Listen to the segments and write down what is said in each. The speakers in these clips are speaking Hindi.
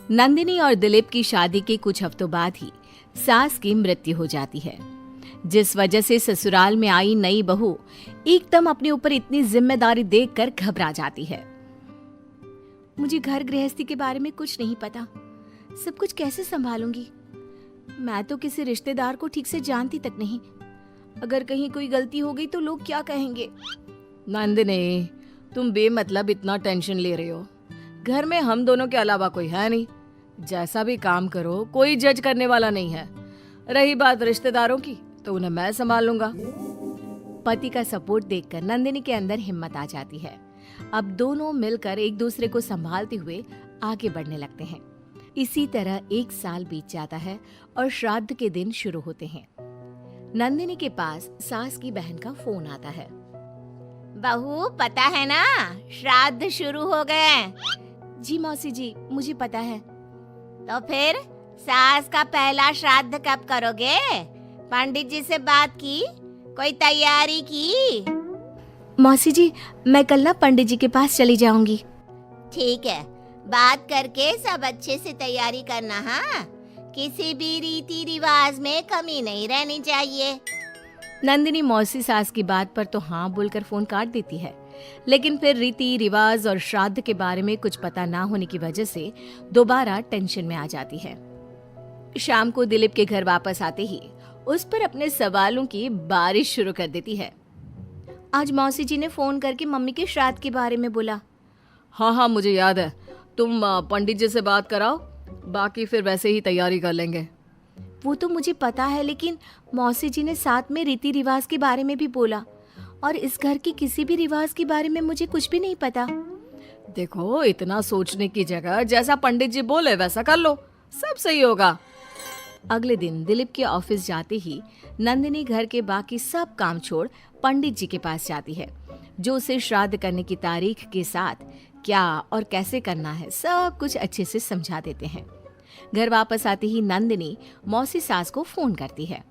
नंदिनी और दिलीप की शादी के कुछ हफ्तों बाद ही सास की मृत्यु हो जाती है, जिस वजह से ससुराल में आई नई बहू एकदम अपने ऊपर इतनी जिम्मेदारी देखकर घबरा जाती है। मुझे घर गृहस्थी के बारे में कुछ नहीं पता, सब कुछ कैसे संभालूंगी? मैं तो किसी रिश्तेदार को ठीक से जानती तक नहीं। अगर कहीं कोई गलती हो गई तो लोग क्या कहेंगे? नंदिनी, तुम बेमतलब इतना टेंशन ले रही हो। घर में हम दोनों के अलावा कोई है नहीं। जैसा भी काम करो कोई जज करने वाला नहीं है। रही बात रिश्तेदारों की तो उन्हें मैं संभाल लूंगा। पति का सपोर्ट देखकर नंदिनी के अंदर हिम्मत आ जाती है। अब दोनों मिलकर एक दूसरे को संभालते हुए आगे बढ़ने लगते हैं। इसी तरह 1 साल बीत जाता है और श्राद्ध के दिन शुरू होते हैं। नंदिनी के पास सास की बहन का फोन आता है। बहू, पता है ना, श्राद्ध शुरू हो गए। जी मौसी जी, मुझे पता है। तो फिर सास का पहला श्राद्ध कब करोगे? पंडित जी से बात की? कोई तैयारी की? मौसी जी, मैं कल ना पंडित जी के पास चली जाऊंगी। ठीक है, बात करके सब अच्छे से तैयारी करना। हाँ, किसी भी रीति रिवाज में कमी नहीं रहनी चाहिए। नंदिनी मौसी सास की बात पर तो हाँ बोलकर फोन काट देती है, लेकिन फिर रीति रिवाज और श्राद्ध के बारे में कुछ पता ना होने की वजह से दोबारा टेंशन में आ जाती है। शाम को दिलीप के घर वापस आते ही उस पर अपने सवालों की बारिश शुरू कर देती है। आज मौसी जी ने फोन करके मम्मी के श्राद्ध के बारे में बोला। हाँ, मुझे याद है। तुम पंडित जी से बात कराओ, बाकी फिर वैसे ही तैयारी कर लेंगे। वो तो मुझे पता है, लेकिन मौसी जी ने साथ में रीति रिवाज के बारे में भी बोला, और इस घर की किसी भी रिवाज के बारे में मुझे कुछ भी नहीं पता। देखो, इतना सोचने की जगह जैसा पंडित जी बोले वैसा कर लो, सब सही होगा। अगले दिन दिलीप के ऑफिस जाते ही नंदिनी घर के बाकी सब काम छोड़ पंडित जी के पास जाती है, जो उसे श्राद्ध करने की तारीख के साथ क्या और कैसे करना है सब कुछ अच्छे से समझा देते हैं। घर वापस आते ही नंदिनी मौसी सास को फोन करती है।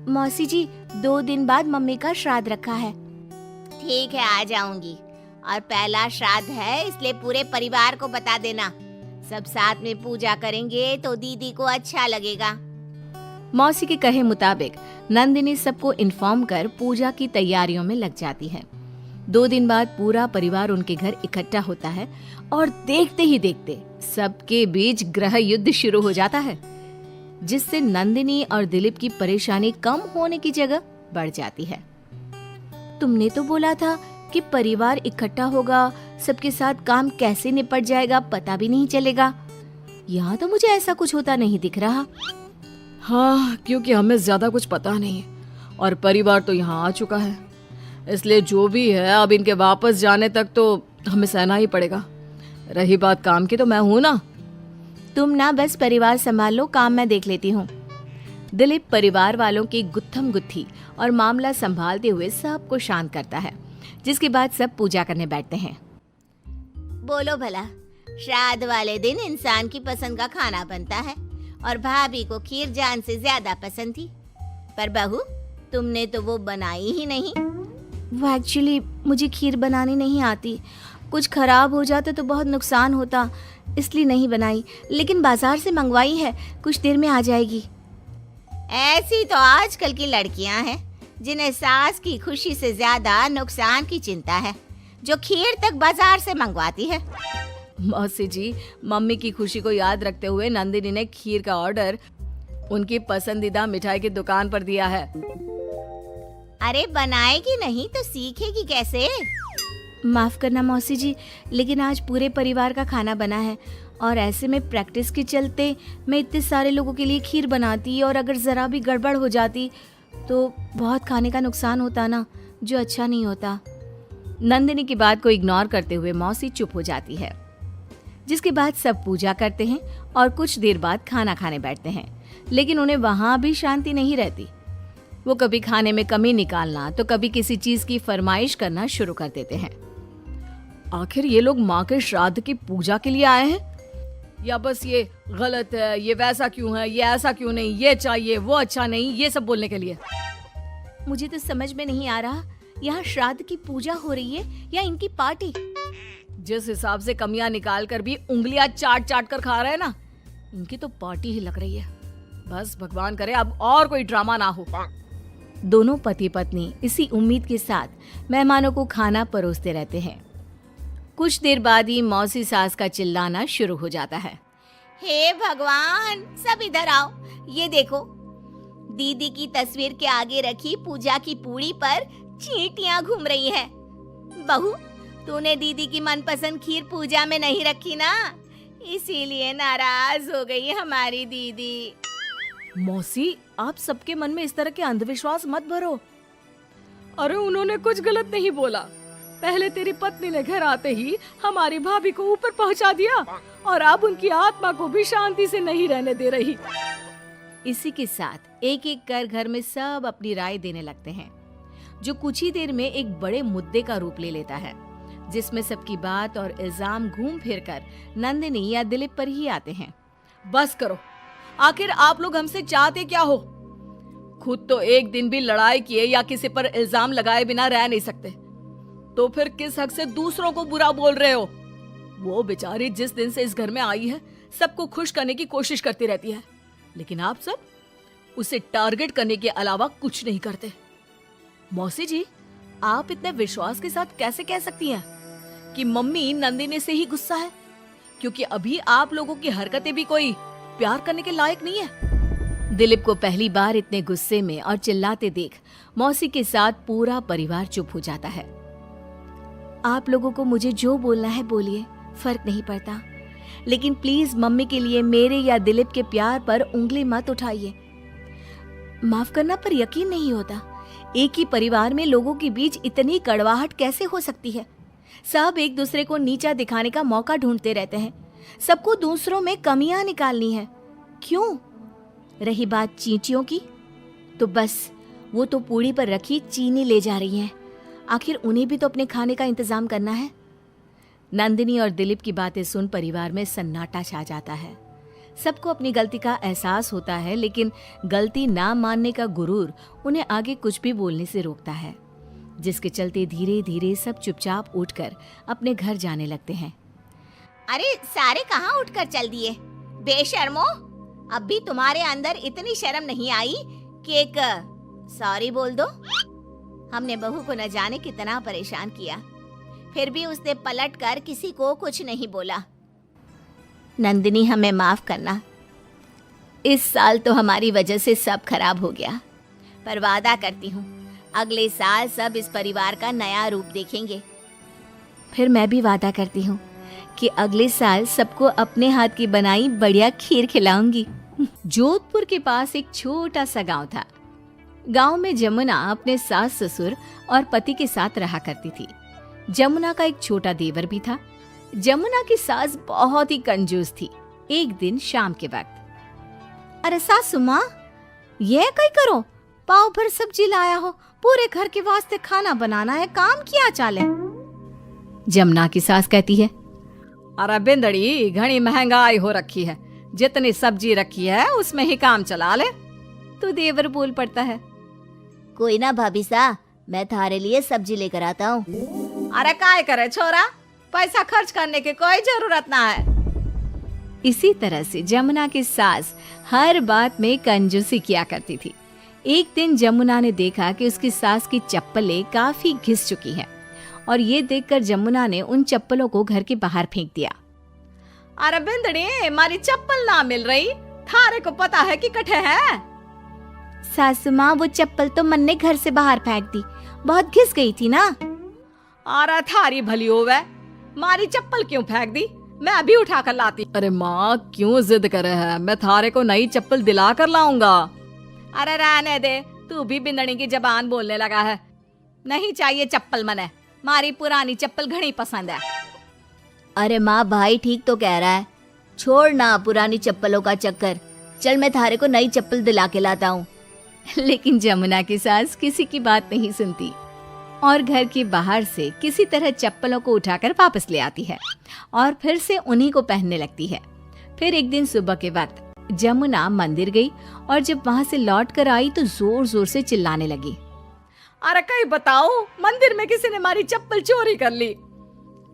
मौसी जी, 2 दिन बाद मम्मी का श्राद्ध रखा है। ठीक है, आ जाऊंगी। और पहला श्राद्ध है, इसलिए पूरे परिवार को बता देना। सब साथ में पूजा करेंगे तो दीदी को अच्छा लगेगा। मौसी के कहे मुताबिक नंदिनी सबको इन्फॉर्म कर पूजा की तैयारियों में लग जाती है। 2 दिन बाद पूरा परिवार उनके घर इकट्ठा होता है और देखते ही देखते सबके बीच गृह युद्ध शुरू हो जाता है, जिससे नंदिनी और दिलीप की परेशानी कम होने की जगह बढ़ जाती है। तुमने तो बोला था कि परिवार इकट्ठा होगा, सबके साथ काम कैसे निपट जाएगा पता भी नहीं चलेगा। यहाँ तो मुझे ऐसा कुछ होता नहीं दिख रहा। हाँ, क्योंकि हमें ज्यादा कुछ पता नहीं और परिवार तो यहाँ आ चुका है, इसलिए जो भी है अब इनके वापस जाने तक तो हमें सहना ही पड़ेगा। रही बात काम की, तो मैं हूं ना। तुम ना बस परिवार संभाल लो, काम मैं देख लेती हूँ। दिलीप परिवार वालों की गुत्थम गुत्थी और मामला संभालते हुए सबको शांत करता है, जिसके बाद सब पूजा करने बैठते हैं। बोलो भला, श्राद्ध वाले दिन इंसान की पसंद का खाना बनता है और भाभी को खीर जान से ज्यादा पसंद थी, पर बहू तुमने तो वो बनाई ही नहीं। वो एक्चुअली मुझे खीर बनानी नहीं आती, कुछ खराब हो जाता तो बहुत नुकसान होता, इसलिए नहीं बनाई, लेकिन बाजार से मंगवाई है, कुछ देर में आ जाएगी। ऐसी तो आजकल की लड़कियां हैं जिन्हें सास की खुशी से ज्यादा नुकसान की चिंता है, जो खीर तक बाजार से मंगवाती है। मौसी जी, मम्मी की खुशी को याद रखते हुए नंदिनी ने खीर का ऑर्डर उनकी पसंदीदा मिठाई की दुकान पर दिया है। अरे बनाएगी नहीं तो सीखेगी कैसे? माफ करना मौसी जी, लेकिन आज पूरे परिवार का खाना बना है और ऐसे में प्रैक्टिस के चलते मैं इतने सारे लोगों के लिए खीर बनाती और अगर जरा भी गड़बड़ हो जाती तो बहुत खाने का नुकसान होता ना, जो अच्छा नहीं होता। नंदिनी की बात को इग्नोर करते हुए मौसी चुप हो जाती है, जिसके बाद सब पूजा करते हैं और कुछ देर बाद खाना खाने बैठते हैं, लेकिन उन्हें वहां भी शांति नहीं रहती। वो कभी खाने में कमी निकालना तो कभी किसी चीज की फरमाइश करना शुरू कर देते हैं। आखिर ये लोग माँ के श्राद्ध की पूजा के लिए आए हैं या बस ये गलत है, ये वैसा क्यों है, ये ऐसा क्यों नहीं, ये चाहिए, वो अच्छा नहीं, ये सब बोलने के लिए? मुझे तो समझ में नहीं आ रहा, यहाँ श्राद्ध की पूजा हो रही है या इनकी पार्टी। जिस हिसाब से कमियां निकाल कर भी उंगलियां चाट चाट कर खा रहे हैं ना, इनकी तो पार्टी ही लग रही है। बस भगवान करे अब और कोई ड्रामा ना हो। दोनों पति पत्नी इसी उम्मीद के साथ मेहमानों को खाना परोसते रहते हैं। कुछ देर बाद ही मौसी सास का चिल्लाना शुरू हो जाता है। हे भगवान, सब इधर आओ। ये देखो, दीदी की तस्वीर के आगे रखी पूजा की पूड़ी पर चींटियां घूम रही है। बहू, तूने दीदी की मनपसंद खीर पूजा में नहीं रखी ना, इसीलिए नाराज हो गई हमारी दीदी। मौसी, आप सबके मन में इस तरह के अंधविश्वास मत भरो। अरे उन्होंने कुछ गलत नहीं बोला। पहले तेरी पत्नी ने घर आते ही हमारी भाभी को ऊपर पहुंचा दिया और अब उनकी आत्मा को भी शांति से नहीं रहने दे रही। इसी के साथ एक एक कर घर में सब अपनी राय देने लगते हैं, जो कुछ ही देर में एक बड़े मुद्दे का रूप ले लेता है, जिसमें सबकी बात और इल्जाम घूम फिर कर नंदिनी या दिलीप पर ही आते हैं। बस करो, आखिर आप लोग हमसे चाहते क्या हो? खुद तो एक दिन भी लड़ाई किए या किसी पर इल्जाम लगाए बिना रह नहीं सकते, तो फिर किस हक से दूसरों को बुरा बोल रहे हो? वो बेचारी जिस दिन से इस घर में आई है सबको खुश करने की कोशिश करती रहती है, लेकिन आप सब उसे टारगेट करने के अलावा कुछ नहीं करते। मौसी जी, आप इतने विश्वास के साथ कैसे कह सकती हैं कि मम्मी नंदिनी से ही गुस्सा है? क्योंकि अभी आप लोगों की हरकतें भी कोई प्यार करने के लायक नहीं है। दिलीप को पहली बार इतने गुस्से में और चिल्लाते देख मौसी के साथ पूरा परिवार चुप हो जाता है। आप लोगों को मुझे जो बोलना है बोलिए, फर्क नहीं पड़ता, लेकिन प्लीज मम्मी के लिए मेरे या दिलीप के प्यार पर उंगली मत उठाइए। माफ करना पर यकीन नहीं होता, एक ही परिवार में लोगों के बीच इतनी कड़वाहट कैसे हो सकती है? सब एक दूसरे को नीचा दिखाने का मौका ढूंढते रहते हैं, सबको दूसरों में कमियां निकालनी है। क्यों? रही बात चींटियों की, तो बस वो तो पूड़ी पर रखी चीनी ले जा रही हैं। आखिर उन्हें भी तो अपने खाने का इंतजाम करना है। नंदिनी और दिलीप की बातें सुन परिवार में सन्नाटा छा जाता है। सबको अपनी गलती का एहसास होता है, लेकिन गलती ना मानने का गुरूर उन्हें आगे कुछ भी बोलने से रोकता है, जिसके चलते धीरे धीरे सब चुपचाप उठकर अपने घर जाने लगते हैं। अरे सारे कहाँ उठकर चल दिए? बेशर्मो, अब भी तुम्हारे अंदर इतनी शर्म नहीं आई कि एक सॉरी बोल दो? हमने बहू को न जाने कितना परेशान किया, फिर भी उसने पलटकर किसी को कुछ नहीं बोला। नंदिनी, हमें माफ करना। इस साल तो हमारी वजह से सब खराब हो गया, पर वादा करती हूँ अगले साल सब इस परिवार का नया रूप देखेंगे। फिर मैं भी वादा करती हूँ कि अगले साल सबको अपने हाथ की बनाई बढ़िया खीर खिलाऊंगी। जोधपुर के पास एक छोटा सा गांव था। गांव में जमुना अपने सास ससुर और पति के साथ रहा करती थी। जमुना का एक छोटा देवर भी था। जमुना की सास बहुत ही कंजूस थी। एक दिन शाम के वक्त, अरे सासू माँ, ये कहीं करो, पाव भर सब्जी लाया हो, पूरे घर के वास्ते खाना बनाना है, काम किया चाले? जमुना की सास कहती है, अरे बिंदड़ी, घनी महंगाई हो रखी है, जितनी सब्जी रखी है उसमें ही काम चला ले। तो देवर बोल पड़ता है, कोई ना भाभी सा, मैं थारे लिए सब्जी लेकर आता हूँ। अरे काय करे छोरा, पैसा खर्च करने की कोई जरूरत ना है। इसी तरह से जमुना की सास हर बात में कंजूसी किया करती थी। एक दिन जमुना ने देखा कि उसकी सास की चप्पलें काफी घिस चुकी हैं, और ये देखकर जमुना ने उन चप्पलों को घर के बाहर फेंक दिया। अरे बिंदड़ी, हमारी चप्पल ना मिल रही, थारे को पता है कि कठे है? सासू माँ, वो चप्पल तो मन ने घर से बाहर फेंक दी, बहुत घिस गई थी ना। अरे थारी भली होवे, मारी चप्पल क्यों फेंक दी? मैं अभी उठा कर लाती। अरे माँ, क्यों जिद करे है? मैं थारे को नई चप्पल दिला कर लाऊंगा। अरे रहने दे, तू भी बिंदड़ी की जबान बोलने लगा है। नहीं चाहिए चप्पल मने, मारी पुरानी चप्पल घनी पसंद है। अरे माँ, भाई ठीक तो कह रहा है, छोड़ ना पुरानी चप्पलों का चक्कर, चल मैं थारे को नई चप्पल दिला के लाता हूँ। लेकिन जमुना की सास किसी की बात नहीं सुनती और घर के बाहर से किसी तरह चप्पलों को उठाकर वापस ले आती है और फिर से उन्हीं को पहनने लगती है। फिर एक दिन सुबह के वक्त जमुना मंदिर गई और जब वहाँ से लौट कर आई तो जोर जोर से चिल्लाने लगी, अरे कहीं बताओ, मंदिर में किसी ने हमारी चप्पल चोरी कर ली।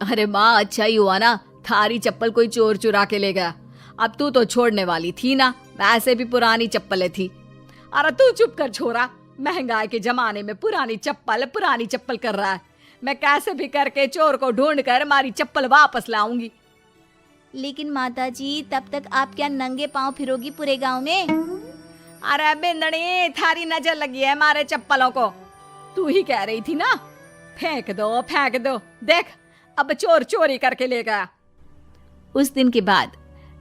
अरे माँ, अच्छा ही हुआ ना थारी चप्पल कोई चोर चुरा के ले गया। अब तू तो छोड़ने वाली थी ना, वैसे भी पुरानी चप्पलें थी। अरे तू चुप कर छोरा, महंगाई के जमाने में पुरानी चप्पल कर रहा है। मैं कैसे भी करके चोर को ढूंढ कर हमारी चप्पल वापस लाऊंगी। लेकिन माताजी, तब तक आप क्या नंगे पांव फिरोगी पूरे गांव में? अरे बिंदनी, थारी नजर लगी है हमारे चप्पलों को। तू ही कह रही थी ना फेंक दो। देख अब चोर चोरी करके ले गया। उस दिन के बाद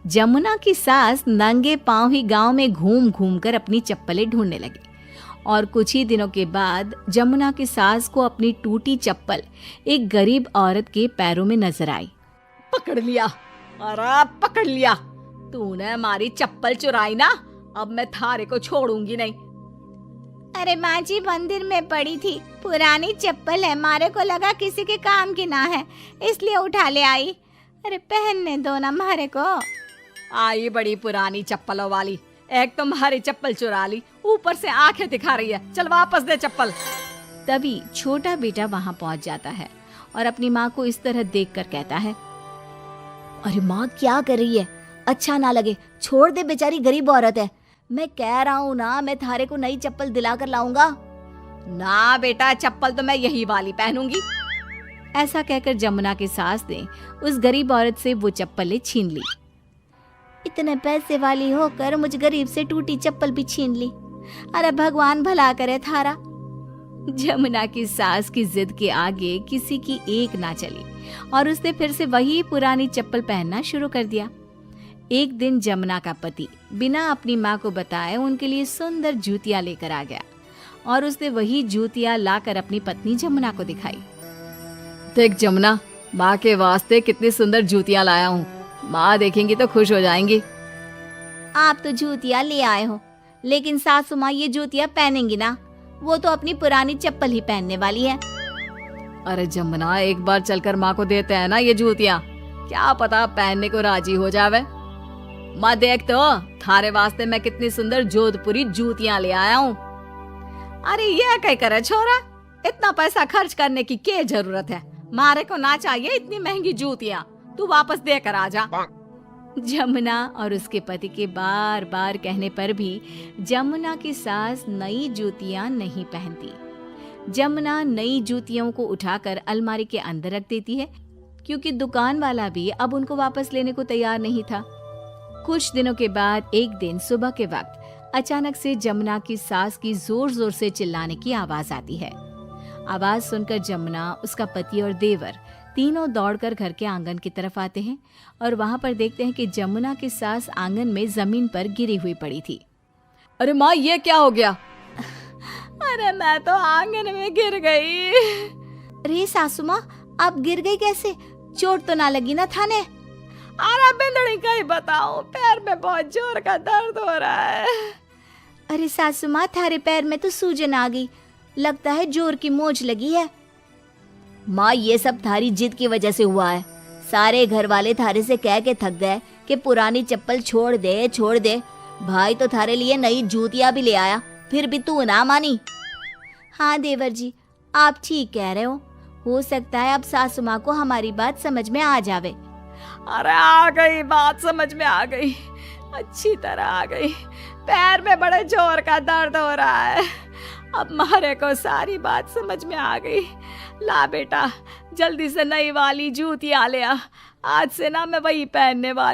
जमुना की सास नंगे पांव ही गांव में घूम घूम कर अपनी चप्पलें ढूंढने लगी। और कुछ ही दिनों के बाद जमुना की सास को अपनी टूटी चप्पल एक गरीब औरत के पैरों में नजर आई। पकड़ लिया, अरे पकड़ लिया, तूने हमारी चप्पल चुराई ना, अब मैं थारे को छोड़ूंगी नहीं। अरे माँ जी, मंदिर में पड़ी थी, पुरानी चप्पल है, मारे को लगा किसी के काम की ना है, इसलिए उठा ले आई। अरे पहनने दो ना मारे को। आई बड़ी पुरानी चप्पलों वाली, एक तो हमारी चप्पल चुरा ली, ऊपर से आंखें दिखा रही है। चल वापस दे चप्पल। तभी छोटा बेटा वहां पहुंच जाता है और अपनी माँ को इस तरह देखकर कहता है, अरे माँ क्या कर रही है, अच्छा ना लगे, छोड़ दे, बेचारी गरीब औरत है। मैं कह रहा हूँ ना, मैं थारे को नई चप्पल दिला कर लाऊंगा। ना बेटा, चप्पल तो मैं यही वाली पहनूंगी। ऐसा कहकर जमुना की सास ने उस गरीब औरत से वो चप्पलें छीन ली। इतने पैसे वाली होकर मुझ गरीब से टूटी चप्पल भी छीन ली। अरे भगवान भला करे थारा। जमुना की सास की जिद के आगे किसी की एक ना चली और उसने फिर से वही पुरानी चप्पल पहनना शुरू कर दिया। एक दिन जमुना का पति बिना अपनी माँ को बताए उनके लिए सुंदर जूतियां लेकर आ गया और उसने वही जूतियां लाकर अपनी पत्नी जमुना को दिखाई। देख जमुना, माँ के वास्ते कितनी सुंदर जूतियां लाया हूँ, माँ देखेंगी तो खुश हो जाएंगी। आप तो जूतियां ले आए हो, लेकिन सासू माँ ये जूतियां पहनेंगी ना, वो तो अपनी पुरानी चप्पल ही पहनने वाली है। अरे जमुना, एक बार चलकर माँ को देते हैं ना ये जूतियां, क्या पता पहनने को राजी हो जावे। माँ देख तो, थारे वास्ते मैं कितनी सुंदर जोधपुरी जूतियां ले आया हूँ। अरे ये क्या करे छोरा, इतना पैसा खर्च करने की क्या जरूरत है, मारे को ना चाहिए इतनी महंगी जूतियां, तू वापस देकर आ जा। जमुना और उसके पति के बार बार कहने पर भी जमुना की सास नई जूतियां नहीं पहनती। जमुना नई जूतियों को उठाकर अलमारी के अंदर रख देती है, क्योंकि दुकान वाला भी अब उनको वापस लेने को तैयार नहीं था। कुछ दिनों के बाद एक दिन सुबह के वक्त अचानक से जमुना की सास की जोर जोर से चिल्लाने की आवाज आती है। आवाज सुनकर जमुना, उसका पति और देवर तीनों दौड़कर घर के आंगन की तरफ आते हैं और वहां पर देखते हैं कि जमुना की सास आंगन में जमीन पर गिरी हुई पड़ी थी। अरे माँ, ये क्या हो गया? अरे मैं तो आंगन में गिर गई। अरे सासू माँ, आप गिर गई कैसे? चोट तो ना लगी ना थाने? अरे बिंदड़ी, कहीं बताओ, पैर में बहुत जोर का दर्द हो रहा है। अरे सासू माँ, थारे पैर में तो सूजन आ गई, लगता है जोर की मोच लगी है। माँ, ये सब थारी जिद की वजह से हुआ है। सारे घर वाले थारे से कह के थक गए कि पुरानी चप्पल छोड़ दे। भाई तो थारे लिए नई जूतियां भी ले आया, फिर भी तू ना मानी। हाँ देवर जी, आप ठीक कह रहे हो सकता है अब सासू माँ को हमारी बात समझ में आ जावे। अरे आ गई, बात समझ में आ गई, अच्छी तरह आ गई। पैर में बड़े जोर का दर्द हो रहा है, अब मारे को सारी बात समझ में आ गई। ला बेटा, जल्दी से नई वाली जूतियां ले आ, आज से ना मैं वही पहनने वाली।